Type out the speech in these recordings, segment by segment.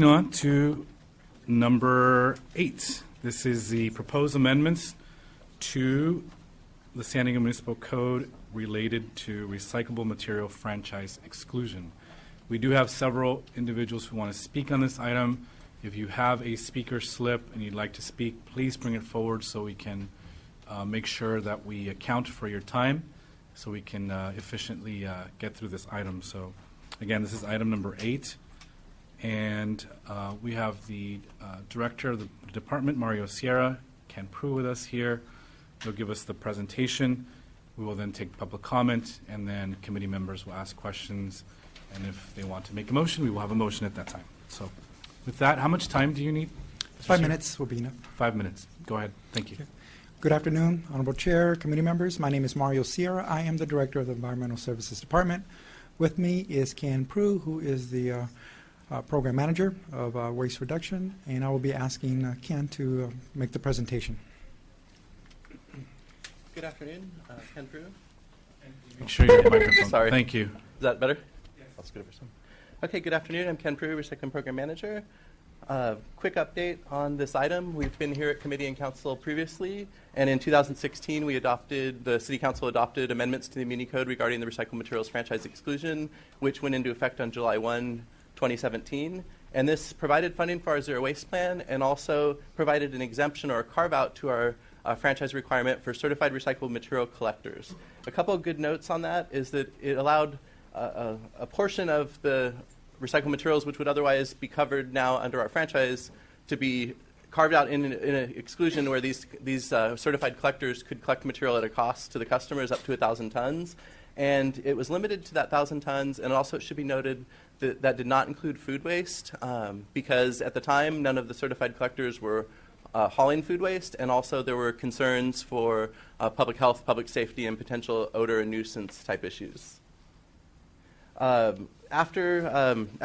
On to number 8. This is the proposed amendments to the San Diego Municipal Code related to recyclable material franchise exclusion. We do have several individuals who want to speak on this item. If you have a speaker slip and you'd like to speak, please bring it forward so we can make sure that we account for your time so we can efficiently get through this item. So again, this is item number 8. And we have the director of the department, Mario Sierra, Ken Prue, with us here. He'll give us the presentation. We will then take public comment, and then committee members will ask questions. And if they want to make a motion, we will have a motion at that time. So with that, how much time do you need? 5 minutes will be enough. 5 minutes. Go ahead. Thank you. Okay. Good afternoon, Honorable Chair, committee members. My name is Mario Sierra. I am the director of the Environmental Services Department. With me is Ken Prue, who is the program manager of waste reduction, and I will be asking Ken to make the presentation. Good afternoon, Ken Prue. Make sure your microphone. Sorry. Thank you. Is that better? Yes. That's good for some. Okay, good afternoon. I'm Ken Prue, Recycling Program Manager. Quick update on this item. We've been here at Committee and Council previously, and in 2016 the City Council adopted amendments to the Muni Code regarding the recycled materials franchise exclusion, which went into effect on July 1, 2017, and this provided funding for our zero waste plan and also provided an exemption or a carve out to our franchise requirement for certified recyclable material collectors. A couple of good notes on that is that it allowed a portion of the recycled materials which would otherwise be covered now under our franchise to be carved out in an exclusion where these certified collectors could collect material at a cost to the customers up to 1,000 tons. And it was limited to that 1,000 tons, and also it should be noted that that did not include food waste because at the time none of the certified collectors were hauling food waste, and also there were concerns for public health, public safety, and potential odor and nuisance type issues. As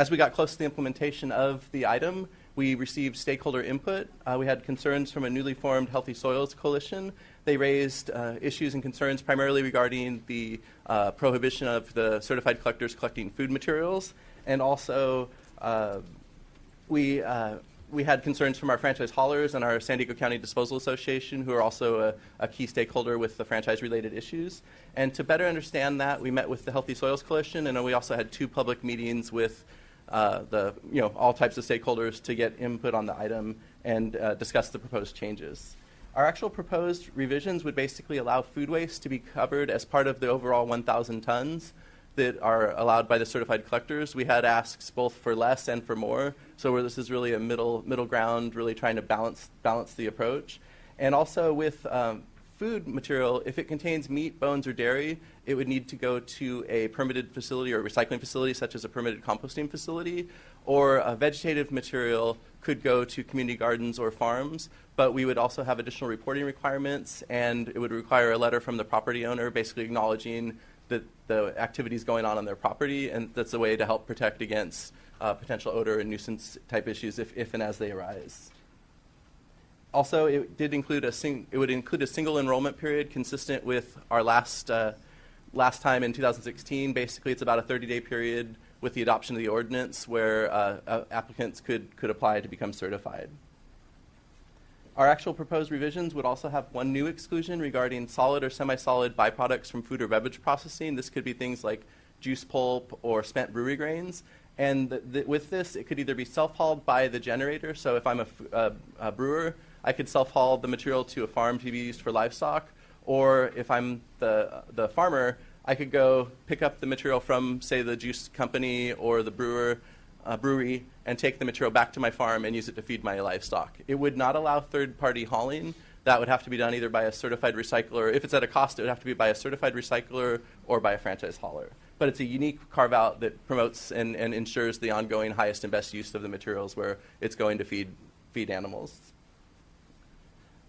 we got close to the implementation of the item, we received stakeholder input. We had concerns from a newly formed Healthy Soils Coalition. They raised issues and concerns primarily regarding the prohibition of the certified collectors collecting food materials. And also, we had concerns from our franchise haulers and our San Diego County Disposal Association, who are also a key stakeholder with the franchise-related issues. And to better understand that, we met with the Healthy Soils Coalition, and we also had 2 public meetings with all types of stakeholders to get input on the item and discuss the proposed changes. Our actual proposed revisions would basically allow food waste to be covered as part of the overall 1,000 tons that are allowed by the certified collectors. We had asks both for less and for more, so where this is really a middle ground, really trying to balance the approach. And also with food material, if it contains meat, bones, or dairy, it would need to go to a permitted facility or recycling facility, such as a permitted composting facility, or a vegetative material could go to community gardens or farms, but we would also have additional reporting requirements, and it would require a letter from the property owner basically acknowledging that the activities going on their property, and that's a way to help protect against potential odor and nuisance type issues if and as they arise. Also, it would include a single enrollment period consistent with our last time in 2016. Basically, it's about a 30-day period with the adoption of the ordinance where applicants could apply to become certified. Our actual proposed revisions would also have one new exclusion regarding solid or semi-solid byproducts from food or beverage processing. This could be things like juice pulp or spent brewery grains. And with this, it could either be self-hauled by the generator. So if I'm a brewer, I could self-haul the material to a farm to be used for livestock. Or if I'm the farmer, I could go pick up the material from, say, the juice company or the brewery and take the material back to my farm and use it to feed my livestock. It would not allow third-party hauling. That would have to be done either by a certified recycler. If it's at a cost, it would have to be by a certified recycler or by a franchise hauler. But it's a unique carve-out that promotes and ensures the ongoing highest and best use of the materials where it's going to feed animals.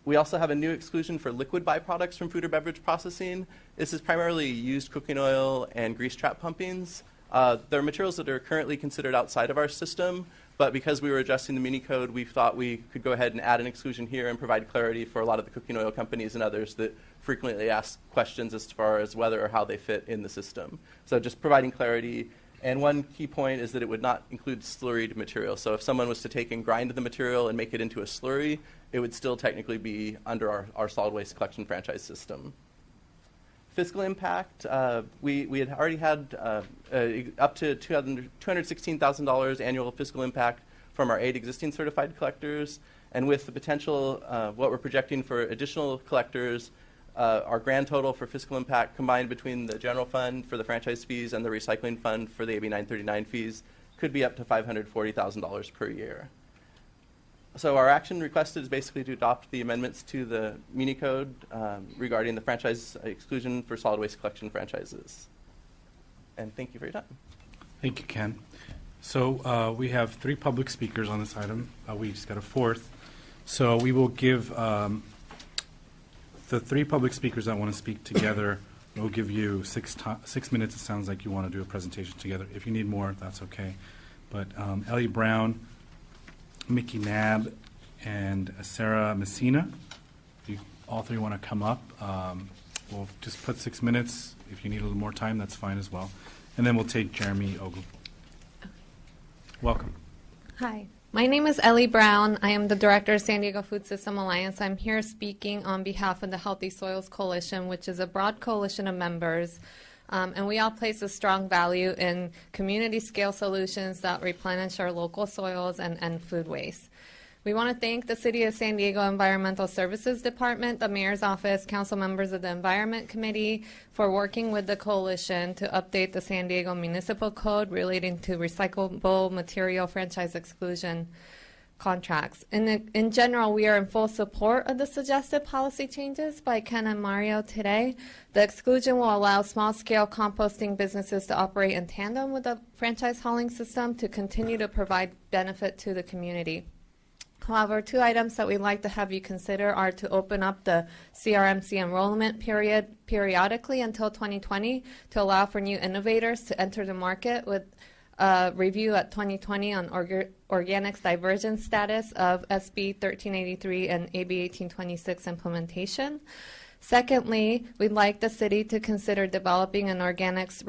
We also have a new exclusion for liquid byproducts from food or beverage processing. This is primarily used cooking oil and grease trap pumpings. There are materials that are currently considered outside of our system, but because we were adjusting the Muni Code, we thought we could go ahead and add an exclusion here and provide clarity for a lot of the cooking oil companies and others that frequently ask questions as far as whether or how they fit in the system. So just providing clarity And one key point is that it would not include slurried material. So if someone was to take and grind the material and make it into a slurry, it would still technically be under our solid waste collection franchise system. Fiscal impact, we had already had up to $216,000 annual fiscal impact from our 8 existing certified collectors. And with the potential, what we're projecting for additional collectors, our grand total for fiscal impact combined between the general fund for the franchise fees and the recycling fund for the AB 939 fees could be up to $540,000 per year. So our action requested is basically to adopt the amendments to the Muni Code regarding the franchise exclusion for solid waste collection franchises. And thank you for your time. Thank you, Ken. So we have 3 public speakers on this item. We just got a 4th. So we will give the 3 public speakers that want to speak together, we'll give you 6 minutes. It sounds like you want to do a presentation together. If you need more, that's okay. But Ellie Brown, Mickey Nab, and Sarah Messina, if you all 3 want to come up, we'll just put 6 minutes. If you need a little more time, that's fine as well. And then we'll take Jeremy Ogle. Welcome. Hi, my name is Ellie Brown. I am the director of San Diego Food System Alliance. I'm here speaking on behalf of the Healthy Soils Coalition, which is a broad coalition of members. And we all place a strong value in community scale solutions that replenish our local soils and food waste. We want to thank the City of San Diego Environmental Services Department, the Mayor's Office, council members of the Environment Committee for working with the coalition to update the San Diego Municipal Code relating to recyclable material franchise exclusion contracts. In general, we are in full support of the suggested policy changes by Ken and Mario today. The exclusion will allow small-scale composting businesses to operate in tandem with the franchise hauling system to continue to provide benefit to the community. However, 2 items that we'd like to have you consider are to open up the CRMC enrollment period periodically until 2020 to allow for new innovators to enter the market with a review at 2020 on organics diversion status of SB 1383 and AB 1826 implementation. Secondly, we'd like the city to consider developing an organics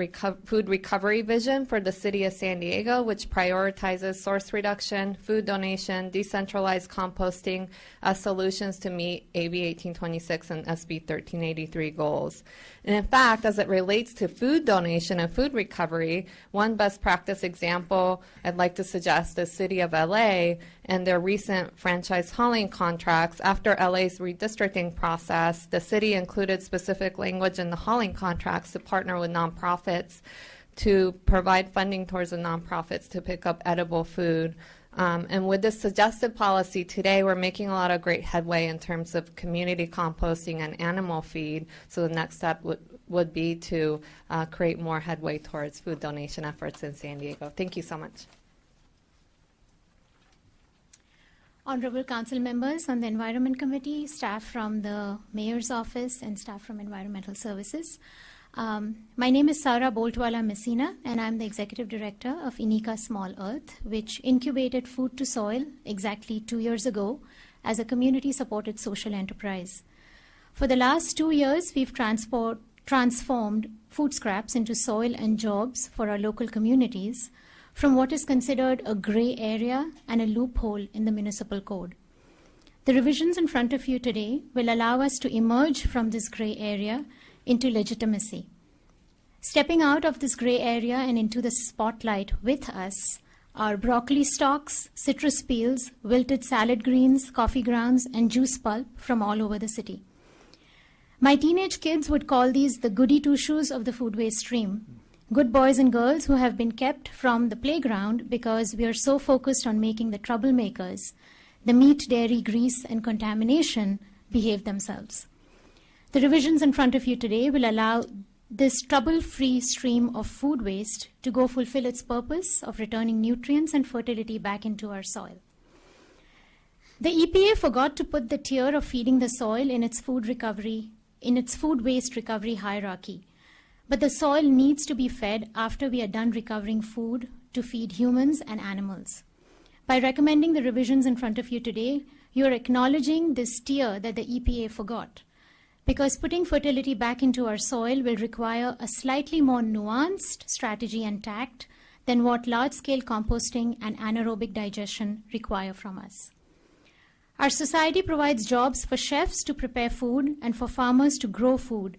food recovery vision for the city of San Diego, which prioritizes source reduction, food donation, decentralized composting as solutions to meet AB 1826 and SB 1383 goals. And in fact, as it relates to food donation and food recovery, one best practice example I'd like to suggest is City of LA and their recent franchise hauling contracts. After LA's redistricting process, the city included specific language in the hauling contracts to partner with nonprofits to provide funding towards the nonprofits to pick up edible food. And with this suggested policy today, we're making a lot of great headway in terms of community composting and animal feed. So the next step would be to create more headway towards food donation efforts in San Diego. Thank you so much. Honorable Council members on the Environment Committee, staff from the Mayor's Office, and staff from Environmental Services. My name is Sarah Boltwala-Mesina, and I'm the Executive Director of Inika Small Earth, which incubated Food to Soil exactly 2 years ago as a community-supported social enterprise. For the last 2 years, we've transformed food scraps into soil and jobs for our local communities from what is considered a gray area and a loophole in the municipal code. The revisions in front of you today will allow us to emerge from this gray area into legitimacy. Stepping out of this gray area and into the spotlight with us are broccoli stalks, citrus peels, wilted salad greens, coffee grounds, and juice pulp from all over the city. My teenage kids would call these the goody two-shoes of the food waste stream. Good boys and girls who have been kept from the playground because we are so focused on making the troublemakers, the meat, dairy, grease, and contamination, behave themselves. The revisions in front of you today will allow this trouble-free stream of food waste to go fulfill its purpose of returning nutrients and fertility back into our soil. The EPA forgot to put the tier of feeding the soil in its food waste recovery hierarchy. But the soil needs to be fed after we are done recovering food to feed humans and animals. By recommending the revisions in front of you today, you are acknowledging this tier that the EPA forgot. Because putting fertility back into our soil will require a slightly more nuanced strategy and tact than what large-scale composting and anaerobic digestion require from us. Our society provides jobs for chefs to prepare food and for farmers to grow food,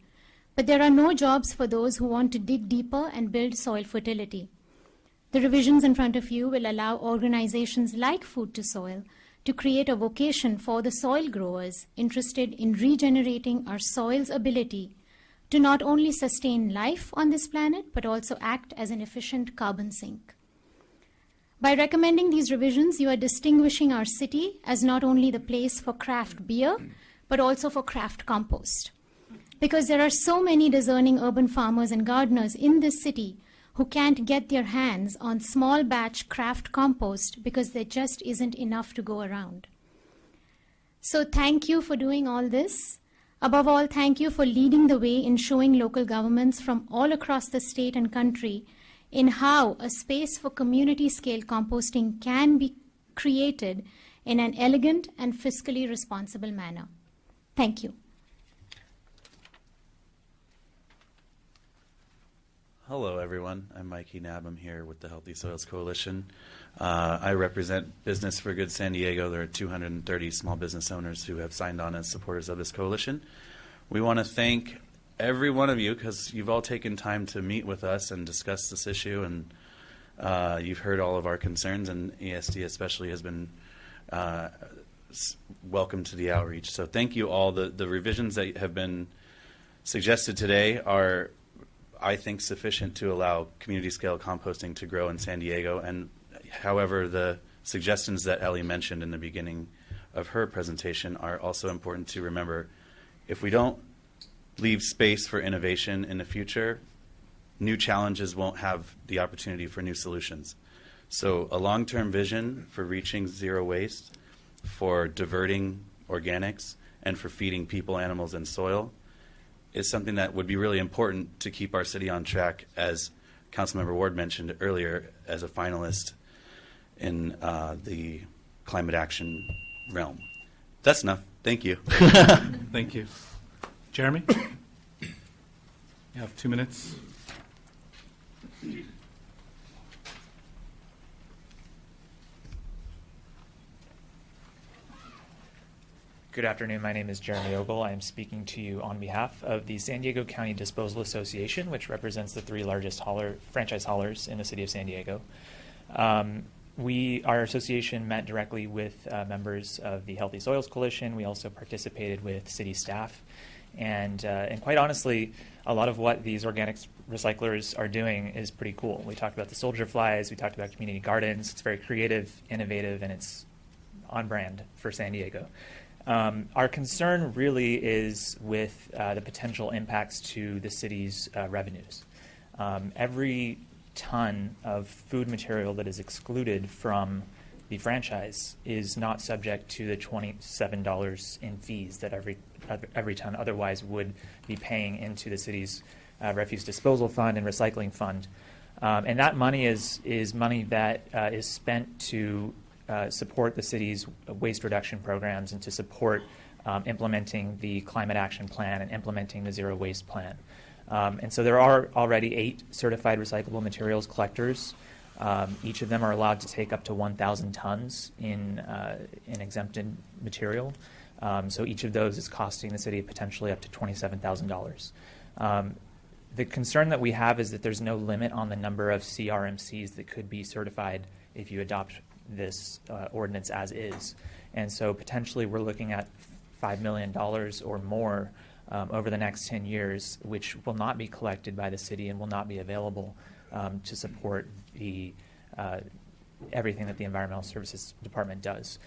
but there are no jobs for those who want to dig deeper and build soil fertility. The revisions in front of you will allow organizations like Food to Soil to create a vocation for the soil growers interested in regenerating our soil's ability to not only sustain life on this planet, but also act as an efficient carbon sink. By recommending these revisions, you are distinguishing our city as not only the place for craft beer, but also for craft compost. Because there are so many discerning urban farmers and gardeners in this city who can't get their hands on small batch craft compost because there just isn't enough to go around. So thank you for doing all this. Above all, thank you for leading the way in showing local governments from all across the state and country in how a space for community-scale composting can be created in an elegant and fiscally responsible manner. Thank you. Hello, everyone. I'm Mikey Knabb. I'm here with the Healthy Soils Coalition. I represent Business for Good San Diego. There are 230 small business owners who have signed on as supporters of this coalition. We want to thank every one of you because you've all taken time to meet with us and discuss this issue, and you've heard all of our concerns, and ESD especially has been welcome to the outreach. So thank you all. The revisions that have been suggested today are, I think, sufficient to allow community-scale composting to grow in San Diego. And however, the suggestions that Ellie mentioned in the beginning of her presentation are also important to remember. If we don't leave space for innovation in the future, new challenges won't have the opportunity for new solutions. So a long-term vision for reaching zero waste, for diverting organics, and for feeding people, animals, and soil is something that would be really important to keep our city on track, as Councilmember Ward mentioned earlier, as a finalist in the climate action realm. That's enough. Thank you. Thank you. Jeremy? You have 2 minutes. Good afternoon. My name is Jeremy Ogle. I am speaking to you on behalf of the San Diego County Disposal Association, which represents the 3 largest franchise haulers in the city of San Diego. Our association met directly with members of the Healthy Soils Coalition. We also participated with city staff. And quite honestly, a lot of what these organics recyclers are doing is pretty cool. We talked about the soldier flies. We talked about community gardens. It's very creative, innovative, and it's on brand for San Diego. Our concern really is with the potential impacts to the city's revenues. Every ton of food material that is excluded from the franchise is not subject to the $27 in fees that every ton otherwise would be paying into the city's refuse disposal fund and recycling fund. And that money is money that is spent to support the city's waste reduction programs and to support implementing the climate action plan and implementing the zero waste plan. And so there are already 8 certified recyclable materials collectors. Each of them are allowed to take up to 1,000 tons in exempted material. So each of those is costing the city potentially up to $27,000. The concern that we have is that there's no limit on the number of CRMCs that could be certified if you adopt this ordinance as is. And so potentially we're looking at $5 million or more over the next 10 years, which will not be collected by the city and will not be available to support the everything that the Environmental Services Department does.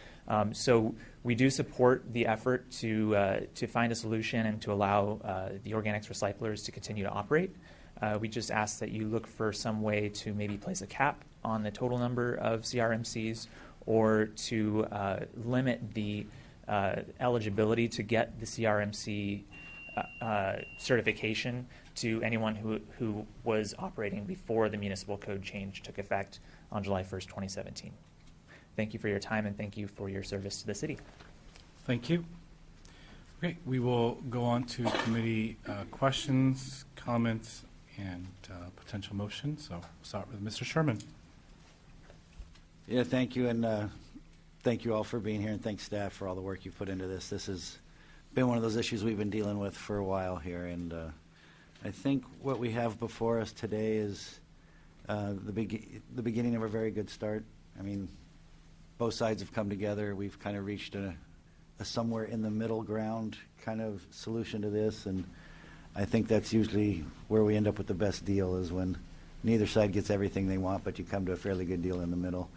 So we do support the effort to find a solution and to allow the organics recyclers to continue to operate. We just ask that you look for some way to maybe place a cap on the total number of CRMCs or to limit the eligibility to get the CRMC certification to anyone who was operating before the municipal code change took effect on July 1st, 2017. Thank you for your time and thank you for your service to the city. Thank you. Okay, we will go on to committee questions, comments, and potential motion. So we'll start with Mr. Sherman. Yeah, thank you, and thank you all for being here, and thanks staff for all the work you put into this. This has been one of those issues we've been dealing with for a while here, and I think what we have before us today is the beginning of a very good start. I mean, both sides have come together. We've kind of reached a somewhere in the middle ground kind of solution to this, and I think that's usually where we end up with the best deal, is when neither side gets everything they want, but you come to a fairly good deal in the middle.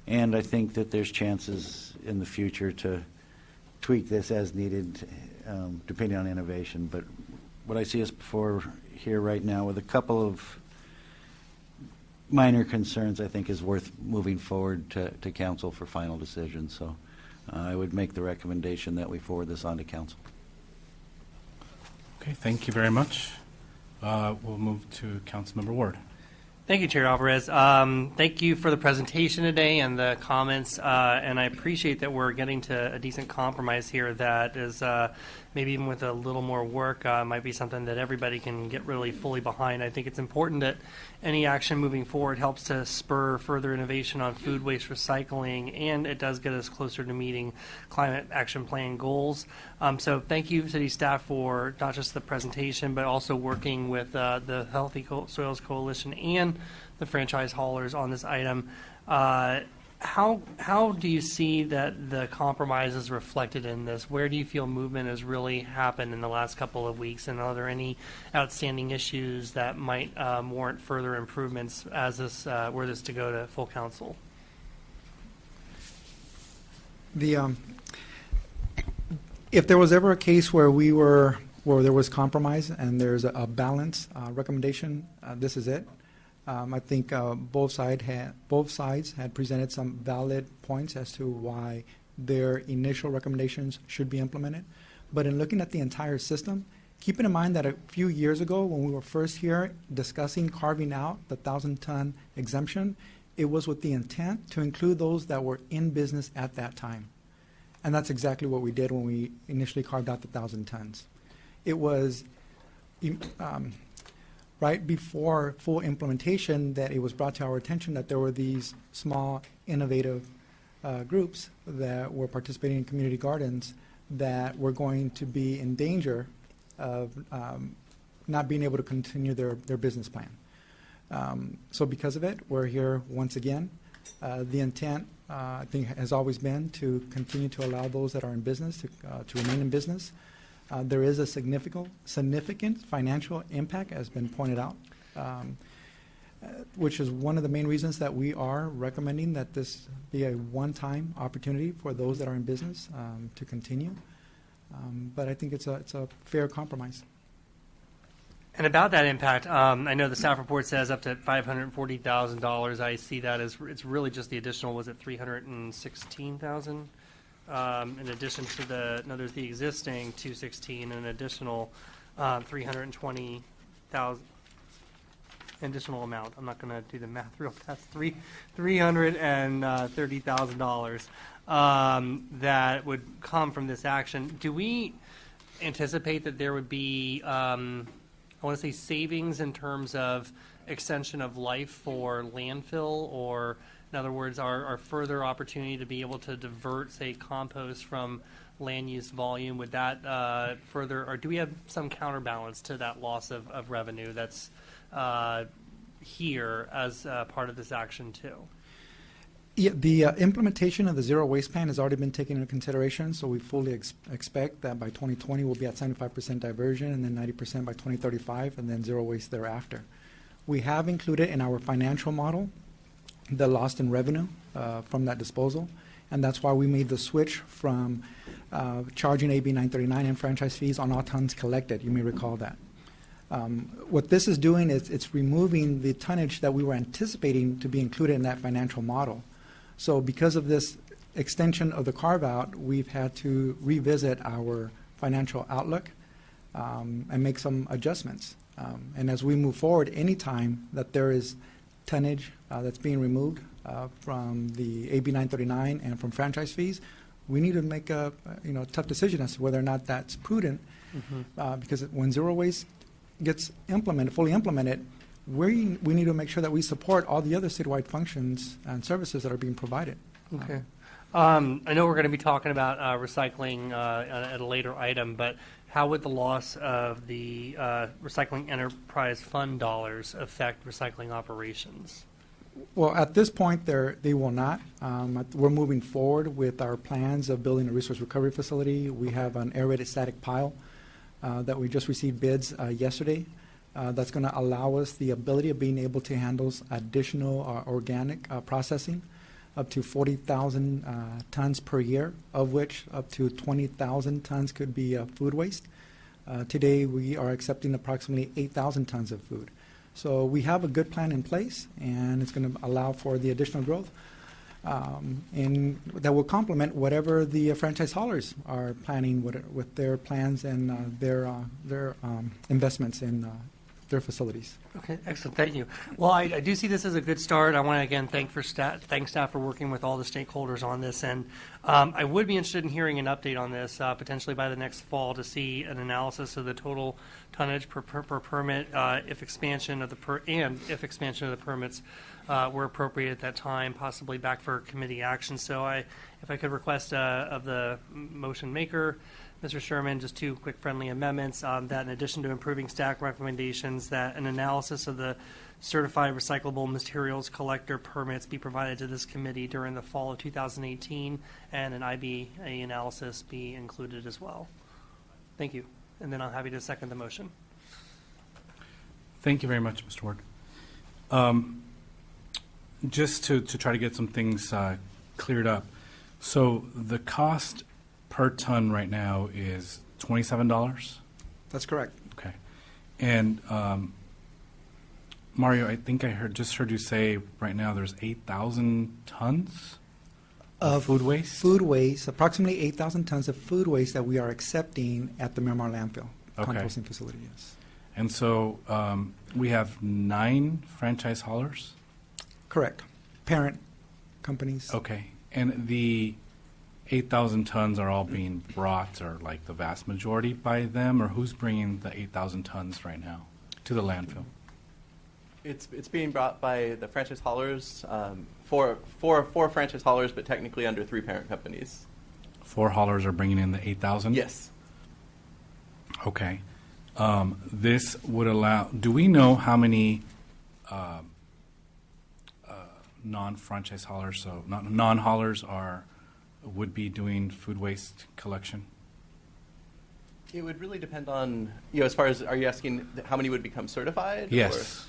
And I think that there's chances in the future to tweak this as needed, depending on innovation. But what I see is before here right now with a couple of minor concerns, I think is worth moving forward to council for final decision. So I would make the recommendation that we forward this on to council. Okay, thank you very much. We'll move to Councilmember Ward. Thank you, Chair Alvarez. Thank you for the presentation today and the comments, and I appreciate that we're getting to a decent compromise here that is maybe even with a little more work might be something that everybody can get really fully behind. I think it's important that any action moving forward helps to spur further innovation on food waste recycling, and it does get us closer to meeting climate action plan goals. So thank you, city staff, for not just the presentation, but also working with the Healthy Soils Coalition and the franchise haulers on this item. How do you see that the compromise is reflected in this? Where do you feel movement has really happened in the last couple of weeks? And are there any outstanding issues that might warrant further improvements as this were this to go to full council? If there was ever a case where where there was compromise and there's a balance recommendation, this is it. I think both sides had presented some valid points as to why their initial recommendations should be implemented. But in looking at the entire system, keeping in mind that a few years ago when we were first here discussing carving out the 1,000-ton exemption, it was with the intent to include those that were in business at that time. And that's exactly what we did when we initially carved out the 1,000 tons. It was right before full implementation that it was brought to our attention that there were these small, innovative groups that were participating in community gardens that were going to be in danger of not being able to continue their business plan. So because of it, we're here once again. The intent, I think, has always been to continue to allow those that are in business to remain in business. There is a significant financial impact, as been pointed out, which is one of the main reasons that we are recommending that this be a one-time opportunity for those that are in business to continue. But I think it's a fair compromise. And about that impact, I know the staff report says up to $540,000. I see that as it's really just the additional. Was it $316,000? In addition to there's the existing 216 and an additional 320,000 additional amount. I'm not going to do the math real fast. $330,000 that would come from this action. Do we anticipate that there would be, I want to say, savings in terms of extension of life for landfill, or in other words, are further opportunity to be able to divert, say, compost from land use volume? Would that further, or do we have some counterbalance to that loss of revenue that's here as part of this action too? Yeah, the implementation of the zero waste plan has already been taken into consideration, so we fully expect that by 2020 we'll be at 75% diversion, and then 90% by 2035, and then zero waste thereafter. We have included in our financial model the loss in revenue from that disposal, and that's why we made the switch from charging AB 939 and franchise fees on all tons collected. You may recall that. What this is doing is it's removing the tonnage that we were anticipating to be included in that financial model. So because of this extension of the carve-out, we've had to revisit our financial outlook and make some adjustments. And as we move forward, anytime that there is tonnage that's being removed from the AB 939 and from franchise fees, we need to make a tough decision as to whether or not that's prudent, because when zero waste gets implemented, fully implemented, we need to make sure that we support all the other citywide functions and services that are being provided. Okay. I know we're going to be talking about recycling at a later item, but how would the loss of the Recycling Enterprise Fund dollars affect recycling operations? Well, at this point, they will not. We're moving forward with our plans of building a resource recovery facility. We have an aerated static pile that we just received bids yesterday. That's going to allow us the ability of being able to handle additional organic processing, up to 40,000 tons per year, of which up to 20,000 tons could be food waste. Today, we are accepting approximately 8,000 tons of food. So we have a good plan in place, and it's going to allow for the additional growth, and that will complement whatever the franchise haulers are planning with their plans and their investments in their facilities. Okay, excellent. Thank you. Well, I do see this as a good start. I want to again thank staff for working with all the stakeholders on this, and I would be interested in hearing an update on this potentially by the next fall to see an analysis of the total tonnage per permit if expansion of the permits were appropriate at that time, possibly back for committee action. So if I could request of the motion maker, Mr. Sherman, just two quick friendly amendments that in addition to improving staff recommendations, that an analysis of the certified recyclable materials collector permits be provided to this committee during the fall of 2018, and an IBA analysis be included as well. Thank you. And then I'm happy to second the motion. Thank you very much, Mr. Ward. Just to try to get some things cleared up. So the cost per ton right now is $27? That's correct. Okay. And Mario, I think I just heard you say right now there's 8,000 tons of food waste? Food waste, approximately 8,000 tons of food waste that we are accepting at the Miramar landfill composting facility, yes. And so we have 9 franchise haulers? Correct. Parent companies. Okay. And the 8,000 tons are all being brought, or like the vast majority by them, or who's bringing the 8,000 tons right now to the landfill? It's being brought by the franchise haulers, four franchise haulers, but technically under 3 parent companies. 4 haulers are bringing in the 8,000? Yes. Okay. This would allow, do we know how many non-franchise haulers, so non-haulers would be doing food waste collection? It would really depend on, as far as, are you asking how many would become certified? Yes.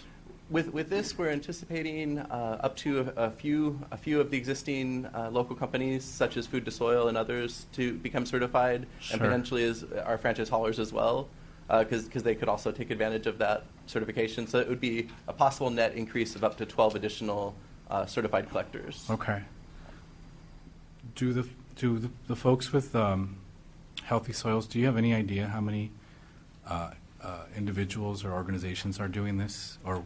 Or with this, we're anticipating up to a few of the existing local companies, such as Food to Soil and others, to become certified, and potentially as our franchise haulers as well, because they could also take advantage of that certification. So it would be a possible net increase of up to 12 additional certified collectors. Okay. Do the folks with Healthy Soils, do you have any idea how many individuals or organizations are doing this or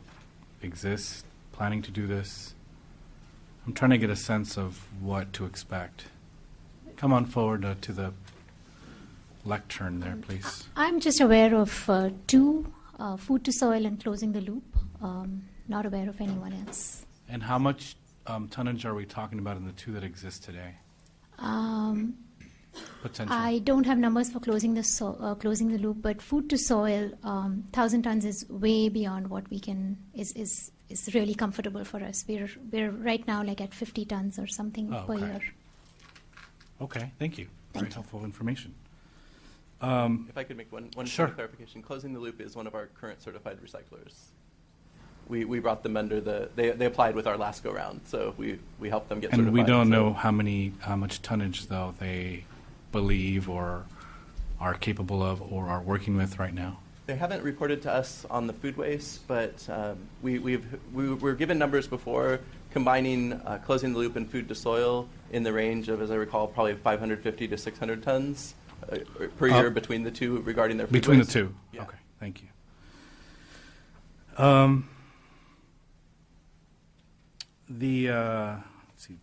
exist, planning to do this? I'm trying to get a sense of what to expect. Come on forward to the lectern there, please. I'm just aware of 2, Food to Soil and Closing the Loop. Not aware of anyone else. And how much tonnage are we talking about in the 2 that exist today? Potential. I don't have numbers for Closing the Loop, but Food to Soil, 1,000 tons is way beyond what we can is really comfortable for us. We're right now like at 50 tons or something per year. Okay, thank you. Very helpful information. If I could make one Sure. clarification, Closing the Loop is one of our current certified recyclers. We brought them under they applied with our last go round, so we helped them get certified. And we don't know how much tonnage though they believe or are capable of or are working with right now. They haven't reported to us on the food waste, but we were given numbers before combining Closing the Loop and Food to Soil in the range of, as I recall, probably 550 to 600 tons per year between the 2 regarding their food between waste. the 2. Yeah. Okay, thank you. Let's see.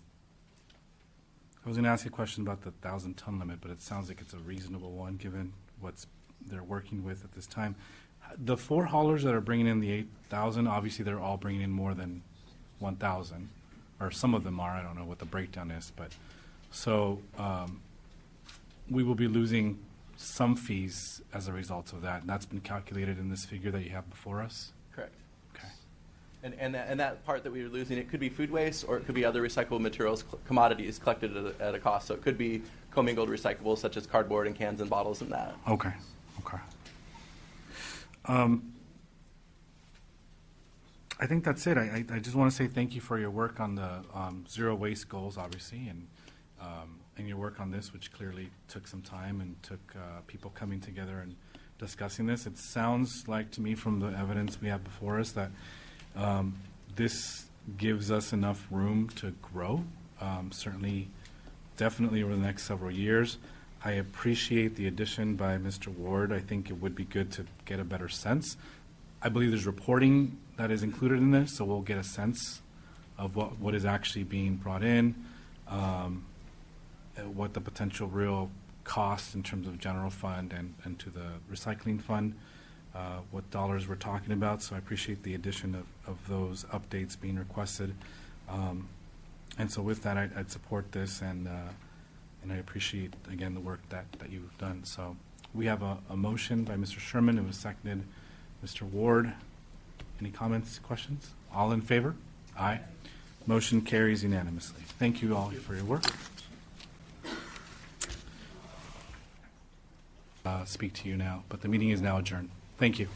I was going to ask you a question about the 1,000-ton limit, but it sounds like it's a reasonable one given what they're working with at this time. The four haulers that are bringing in the 8,000, obviously they're all bringing in more than 1,000, or some of them are. I don't know what the breakdown is, but so we will be losing some fees as a result of that, and that's been calculated in this figure that you have before us. Correct. Okay. And that part that we were losing, it could be food waste or it could be other recyclable materials, commodities collected at a cost. So it could be commingled recyclables such as cardboard and cans and bottles and that. Okay. Okay. I think that's it. I just want to say thank you for your work on the zero waste goals, obviously, and your work on this, which clearly took some time and took people coming together and discussing this. It sounds like to me from the evidence we have before us that this gives us enough room to grow, certainly, definitely over the next several years. I appreciate the addition by Mr. Ward. I think it would be good to get a better sense. I believe there's reporting that is included in this, so we'll get a sense of what is actually being brought in, what the potential real costs in terms of general fund and to the recycling fund, what dollars we're talking about. So I appreciate the addition of those updates being requested. And so with that, I'd support this, and I appreciate, again, the work that you've done. So we have a motion by Mr. Sherman. It was seconded Mr. Ward. Any comments, questions? All in favor? Aye. Motion carries unanimously. Thank you all for your work. Speak to you now, but the meeting is now adjourned. Thank you.